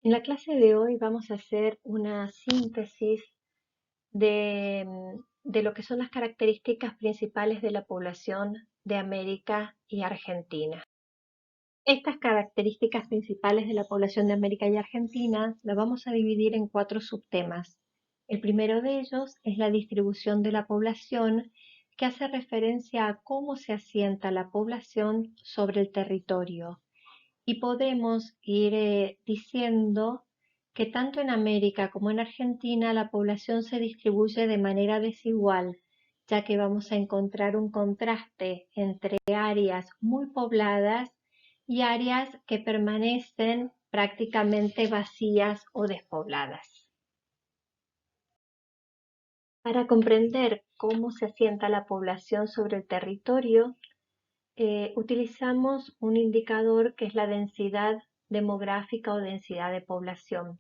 En la clase de hoy vamos a hacer una síntesis de lo que son las características principales de la población de América y Argentina. Estas características principales de la población de América y Argentina las vamos a dividir en 4 subtemas. El primero de ellos es la distribución de la población, que hace referencia a cómo se asienta la población sobre el territorio. Y podemos ir diciendo que tanto en América como en Argentina la población se distribuye de manera desigual, ya que vamos a encontrar un contraste entre áreas muy pobladas y áreas que permanecen prácticamente vacías o despobladas. Para comprender cómo se asienta la población sobre el territorio, utilizamos un indicador que es la densidad demográfica o densidad de población.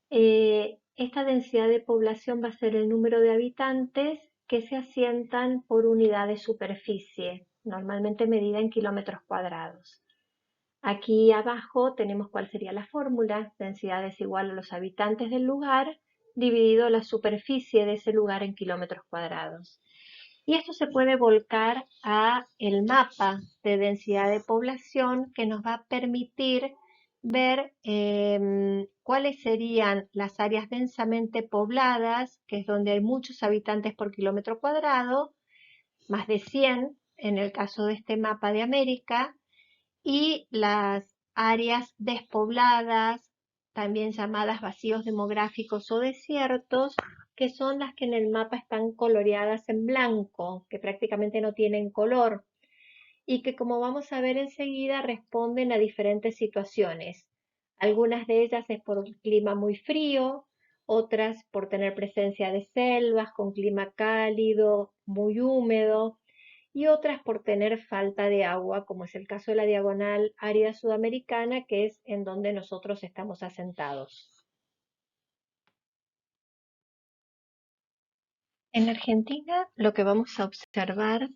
Esta densidad de población va a ser el número de habitantes que se asientan por unidad de superficie, normalmente medida en kilómetros cuadrados. Aquí abajo tenemos cuál sería la fórmula: densidad es igual a los habitantes del lugar dividido la superficie de ese lugar en kilómetros cuadrados. Y esto se puede volcar a el mapa de densidad de población, que nos va a permitir ver cuáles serían las áreas densamente pobladas, que es donde hay muchos habitantes por kilómetro cuadrado, más de 100 en el caso de este mapa de América, y las áreas despobladas, también llamadas vacíos demográficos o desiertos, que son las que en el mapa están coloreadas en blanco, que prácticamente no tienen color y que, como vamos a ver enseguida, responden a diferentes situaciones. Algunas de ellas es por un clima muy frío, otras por tener presencia de selvas con clima cálido, muy húmedo, y otras por tener falta de agua, como es el caso de la diagonal árida sudamericana, que es en donde nosotros estamos asentados. En Argentina lo que vamos a observar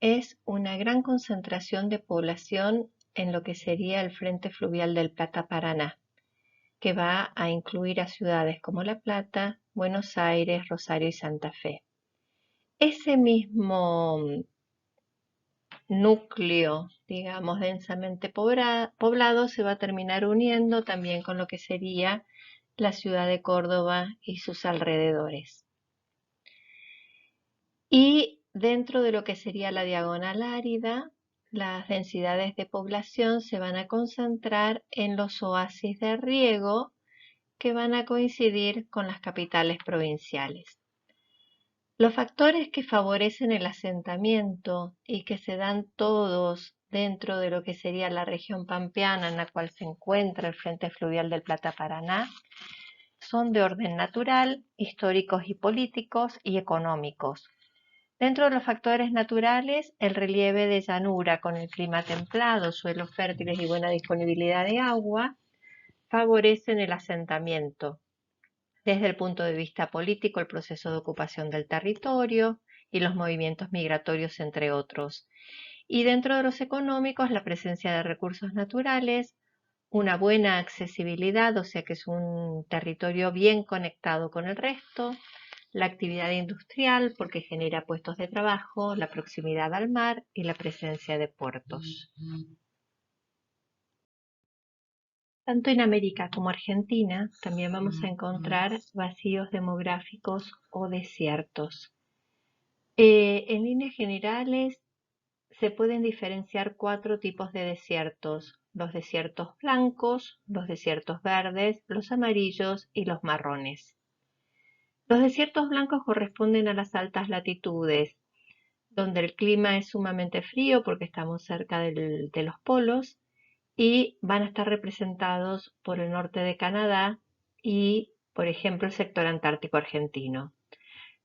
es una gran concentración de población en lo que sería el Frente Fluvial del Plata-Paraná, que va a incluir a ciudades como La Plata, Buenos Aires, Rosario y Santa Fe. Ese mismo núcleo, digamos, densamente poblado, se va a terminar uniendo también con lo que sería la ciudad de Córdoba y sus alrededores. Y dentro de lo que sería la diagonal árida, las densidades de población se van a concentrar en los oasis de riego, que van a coincidir con las capitales provinciales. Los factores que favorecen el asentamiento y que se dan todos dentro de lo que sería la región pampeana en la cual se encuentra el Frente Fluvial del Plata-Paraná son de orden natural, históricos y políticos y económicos. Dentro de los factores naturales, el relieve de llanura con el clima templado, suelos fértiles y buena disponibilidad de agua favorecen el asentamiento. Desde el punto de vista político, el proceso de ocupación del territorio y los movimientos migratorios, entre otros. Y dentro de los económicos, la presencia de recursos naturales, una buena accesibilidad, o sea que es un territorio bien conectado con el resto, la actividad industrial porque genera puestos de trabajo, la proximidad al mar y la presencia de puertos. Tanto en América como Argentina también vamos a encontrar vacíos demográficos o desiertos. En líneas generales se pueden diferenciar 4 tipos de desiertos: los desiertos blancos, los desiertos verdes, los amarillos y los marrones. Los desiertos blancos corresponden a las altas latitudes, donde el clima es sumamente frío porque estamos cerca de los polos, y van a estar representados por el norte de Canadá y, por ejemplo, el sector antártico argentino.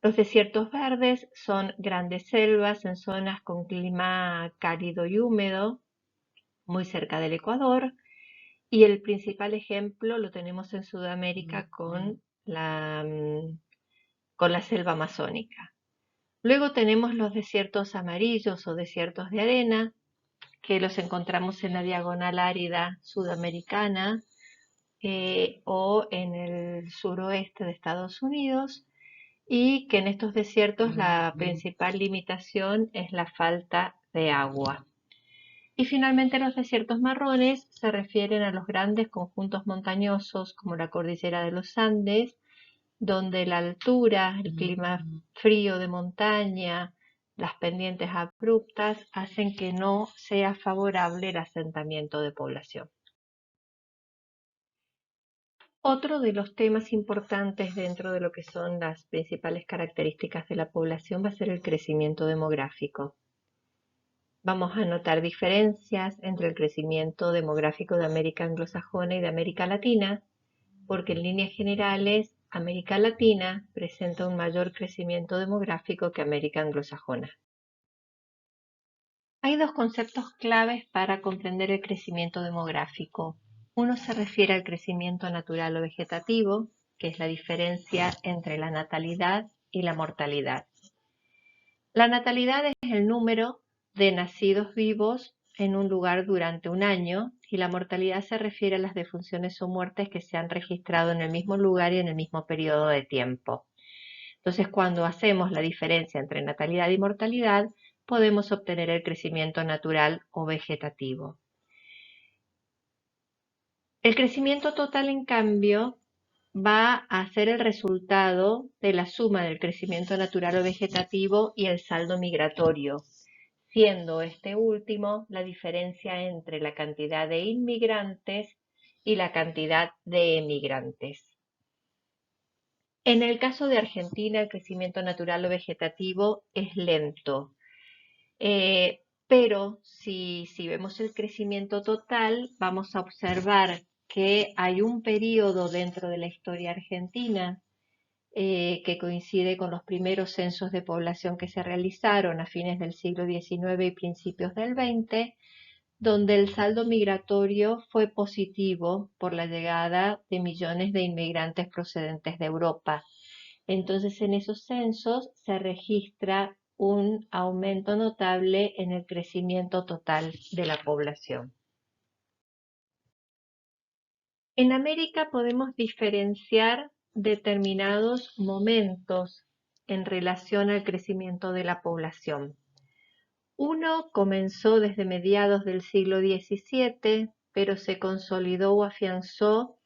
Los desiertos verdes son grandes selvas en zonas con clima cálido y húmedo, muy cerca del Ecuador, y el principal ejemplo lo tenemos en Sudamérica con la selva amazónica. Luego tenemos los desiertos amarillos o desiertos de arena, que los encontramos en la diagonal árida sudamericana, o en el suroeste de Estados Unidos, y que en estos desiertos la principal limitación es la falta de agua. Y finalmente los desiertos marrones se refieren a los grandes conjuntos montañosos como la cordillera de los Andes, donde la altura, el clima frío de montaña, las pendientes abruptas hacen que no sea favorable el asentamiento de población. Otro de los temas importantes dentro de lo que son las principales características de la población va a ser el crecimiento demográfico. Vamos a notar diferencias entre el crecimiento demográfico de América anglosajona y de América Latina, porque en líneas generales América Latina presenta un mayor crecimiento demográfico que América anglosajona. Hay dos conceptos claves para comprender el crecimiento demográfico. Uno se refiere al crecimiento natural o vegetativo, que es la diferencia entre la natalidad y la mortalidad. La natalidad es el número de nacidos vivos en un lugar durante un año, y la mortalidad se refiere a las defunciones o muertes que se han registrado en el mismo lugar y en el mismo periodo de tiempo. Entonces, cuando hacemos la diferencia entre natalidad y mortalidad, podemos obtener el crecimiento natural o vegetativo. El crecimiento total, en cambio, va a ser el resultado de la suma del crecimiento natural o vegetativo y el saldo migratorio, siendo este último la diferencia entre la cantidad de inmigrantes y la cantidad de emigrantes. En el caso de Argentina, el crecimiento natural o vegetativo es lento, pero si vemos el crecimiento total, vamos a observar que hay un periodo dentro de la historia argentina que coincide con los primeros censos de población que se realizaron a fines del siglo XIX y principios del XX, donde el saldo migratorio fue positivo por la llegada de millones de inmigrantes procedentes de Europa. Entonces, en esos censos se registra un aumento notable en el crecimiento total de la población. En América podemos diferenciar determinados momentos en relación al crecimiento de la población. Uno comenzó desde mediados del siglo XVII, pero se consolidó o afianzó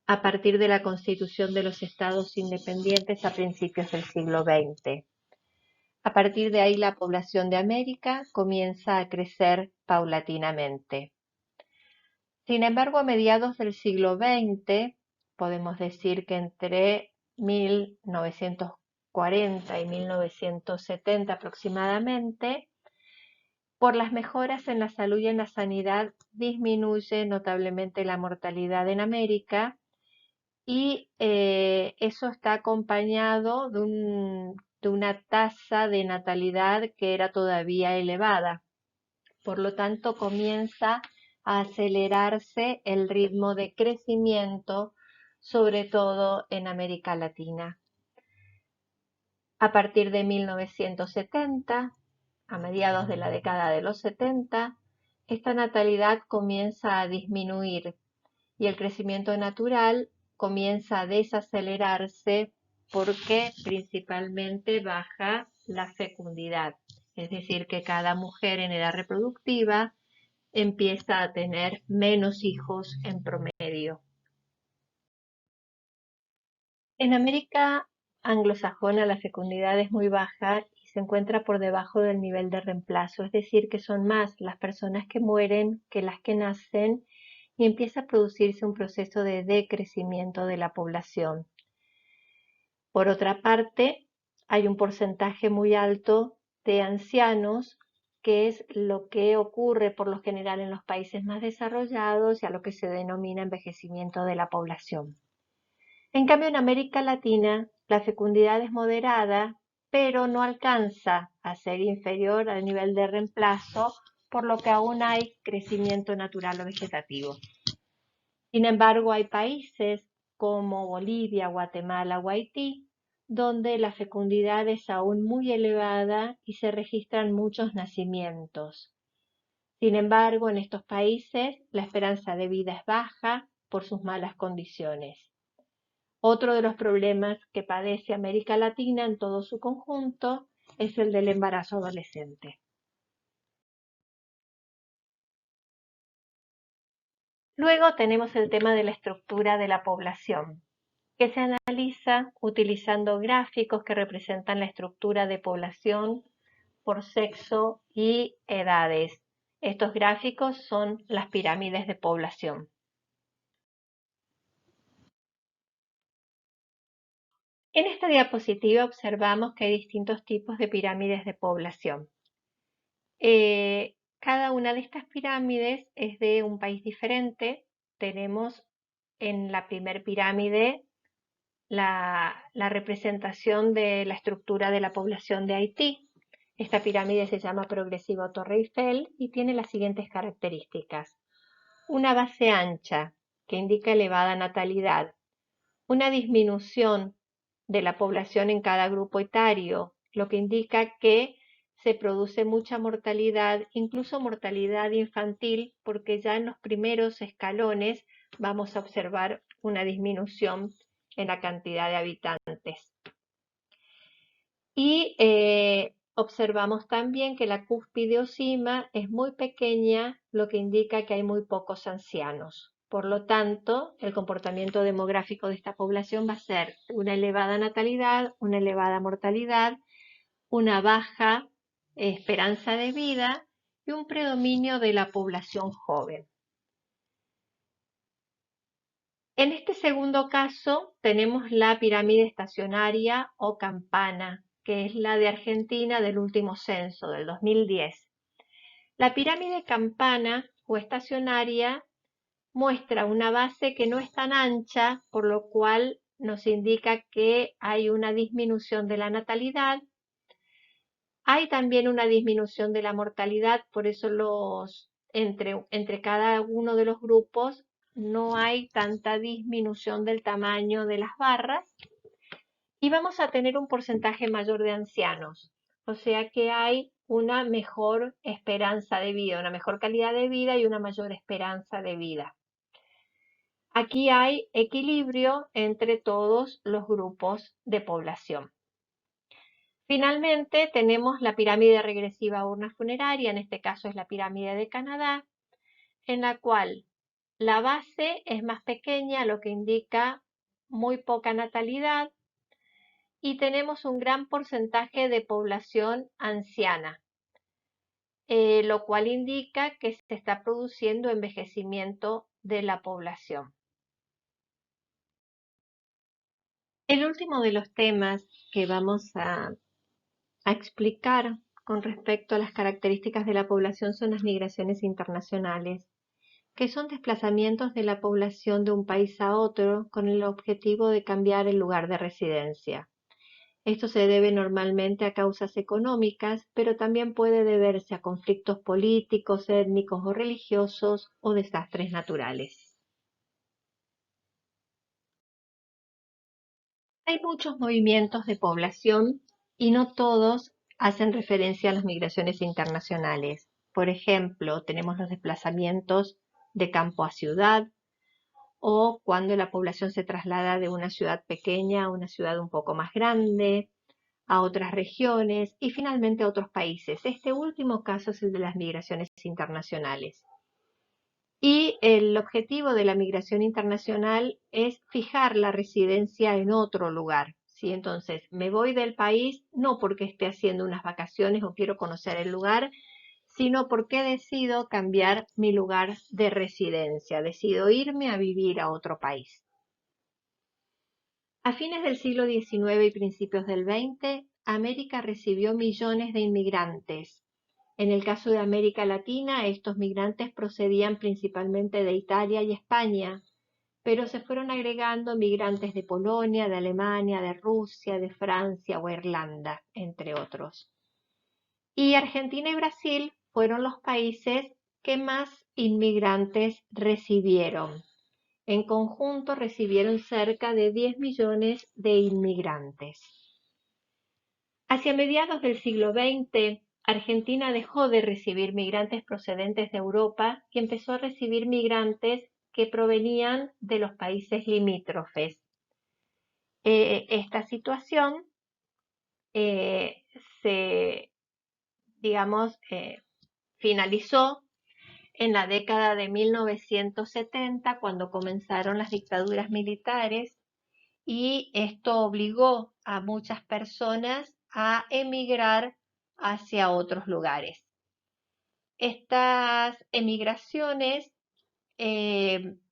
a partir de la constitución de los estados independientes a principios del siglo XX. A partir de ahí la población de América comienza a crecer paulatinamente. Sin embargo, a mediados del siglo XX, podemos decir que entre 1940 y 1970 aproximadamente, por las mejoras en la salud y en la sanidad, disminuye notablemente la mortalidad en América, y eso está acompañado de una tasa de natalidad que era todavía elevada. Por lo tanto, comienza a acelerarse el ritmo de crecimiento, sobre todo en América Latina. A partir de 1970, a mediados de la década de los 70, esta natalidad comienza a disminuir y el crecimiento natural comienza a desacelerarse porque principalmente baja la fecundidad, es decir, que cada mujer en edad reproductiva empieza a tener menos hijos en promedio. En América anglosajona la fecundidad es muy baja y se encuentra por debajo del nivel de reemplazo, es decir, que son más las personas que mueren que las que nacen, y empieza a producirse un proceso de decrecimiento de la población. Por otra parte, hay un porcentaje muy alto de ancianos, que es lo que ocurre por lo general en los países más desarrollados y a lo que se denomina envejecimiento de la población. En cambio, en América Latina, la fecundidad es moderada, pero no alcanza a ser inferior al nivel de reemplazo, por lo que aún hay crecimiento natural o vegetativo. Sin embargo, hay países como Bolivia, Guatemala o Haití, donde la fecundidad es aún muy elevada y se registran muchos nacimientos. Sin embargo, en estos países la esperanza de vida es baja, por sus malas condiciones. Otro de los problemas que padece América Latina en todo su conjunto es el del embarazo adolescente. Luego tenemos el tema de la estructura de la población, que se analiza utilizando gráficos que representan la estructura de población por sexo y edades. Estos gráficos son las pirámides de población. En esta diapositiva observamos que hay distintos tipos de pirámides de población. Cada una de estas pirámides es de un país diferente. Tenemos en la primer pirámide la representación de la estructura de la población de Haití. Esta pirámide se llama Progresiva Torre Eiffel y tiene las siguientes características. Una base ancha, que indica elevada natalidad. Una disminución de la población en cada grupo etario, lo que indica que se produce mucha mortalidad, incluso mortalidad infantil, porque ya en los primeros escalones vamos a observar una disminución en la cantidad de habitantes. Y observamos también que la cúspide o cima es muy pequeña, lo que indica que hay muy pocos ancianos. Por lo tanto, el comportamiento demográfico de esta población va a ser una elevada natalidad, una elevada mortalidad, una baja esperanza de vida y un predominio de la población joven. En este segundo caso tenemos la pirámide estacionaria o campana, que es la de Argentina del último censo, del 2010. La pirámide campana o estacionaria muestra una base que no es tan ancha, por lo cual nos indica que hay una disminución de la natalidad. Hay también una disminución de la mortalidad, por eso entre cada uno de los grupos no hay tanta disminución del tamaño de las barras y vamos a tener un porcentaje mayor de ancianos, o sea que hay una mejor esperanza de vida, una mejor calidad de vida y una mayor esperanza de vida. Aquí hay equilibrio entre todos los grupos de población. Finalmente tenemos la pirámide regresiva urna funeraria, en este caso es la pirámide de Canadá, en la cual la base es más pequeña, lo que indica muy poca natalidad, y tenemos un gran porcentaje de población anciana, lo cual indica que se está produciendo envejecimiento de la población. El último de los temas que vamos a explicar con respecto a las características de la población son las migraciones internacionales, que son desplazamientos de la población de un país a otro con el objetivo de cambiar el lugar de residencia. Esto se debe normalmente a causas económicas, pero también puede deberse a conflictos políticos, étnicos o religiosos o desastres naturales. Hay muchos movimientos de población y no todos hacen referencia a las migraciones internacionales. Por ejemplo, tenemos los desplazamientos de campo a ciudad o cuando la población se traslada de una ciudad pequeña a una ciudad un poco más grande, a otras regiones y finalmente a otros países. Este último caso es el de las migraciones internacionales. Y el objetivo de la migración internacional es fijar la residencia en otro lugar, ¿sí? Entonces, me voy del país no porque esté haciendo unas vacaciones o quiero conocer el lugar, sino porque decido cambiar mi lugar de residencia, decido irme a vivir a otro país. A fines del siglo XIX y principios del XX, América recibió millones de inmigrantes. En el caso de América Latina, estos migrantes procedían principalmente de Italia y España, pero se fueron agregando migrantes de Polonia, de Alemania, de Rusia, de Francia o Irlanda, entre otros. Y Argentina y Brasil fueron los países que más inmigrantes recibieron. En conjunto recibieron cerca de 10 millones de inmigrantes. Hacia mediados del siglo XX, Argentina dejó de recibir migrantes procedentes de Europa y empezó a recibir migrantes que provenían de los países limítrofes. Esta situación eh, se, digamos, finalizó en la década de 1970, cuando comenzaron las dictaduras militares, y esto obligó a muchas personas a emigrar hacia otros lugares. Estas emigraciones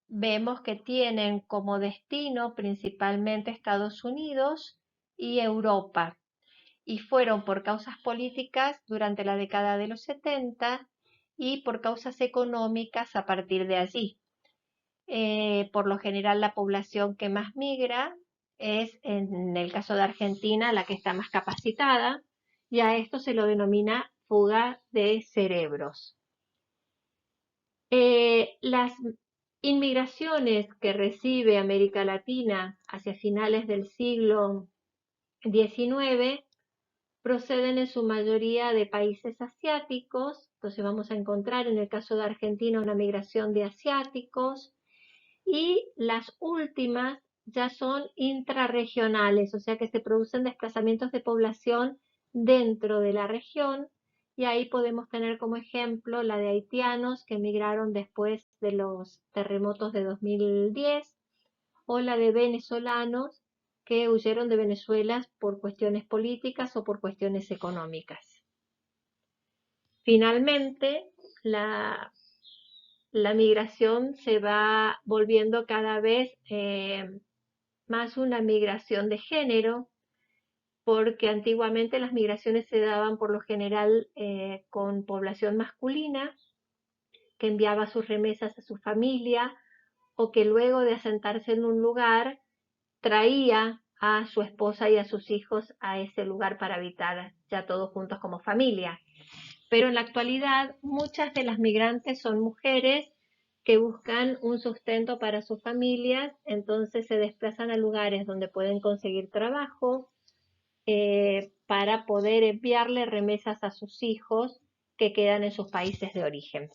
vemos que tienen como destino principalmente Estados Unidos y Europa, y fueron por causas políticas durante la década de los 70 y por causas económicas a partir de allí. Por lo general, la población que más migra es, en el caso de Argentina, la que está más capacitada, y a esto se lo denomina fuga de cerebros. Las inmigraciones que recibe América Latina hacia finales del siglo XIX proceden en su mayoría de países asiáticos. Entonces vamos a encontrar en el caso de Argentina una migración de asiáticos, y las últimas ya son intrarregionales, o sea que se producen desplazamientos de población dentro de la región, y ahí podemos tener como ejemplo la de haitianos que emigraron después de los terremotos de 2010, o la de venezolanos que huyeron de Venezuela por cuestiones políticas o por cuestiones económicas. Finalmente, la migración se va volviendo cada vez más una migración de género, porque antiguamente las migraciones se daban por lo general con población masculina, que enviaba sus remesas a su familia, o que luego de asentarse en un lugar traía a su esposa y a sus hijos a ese lugar para habitar ya todos juntos como familia. Pero en la actualidad muchas de las migrantes son mujeres que buscan un sustento para sus familias, entonces se desplazan a lugares donde pueden conseguir trabajo, para poder enviarle remesas a sus hijos que quedan en sus países de origen.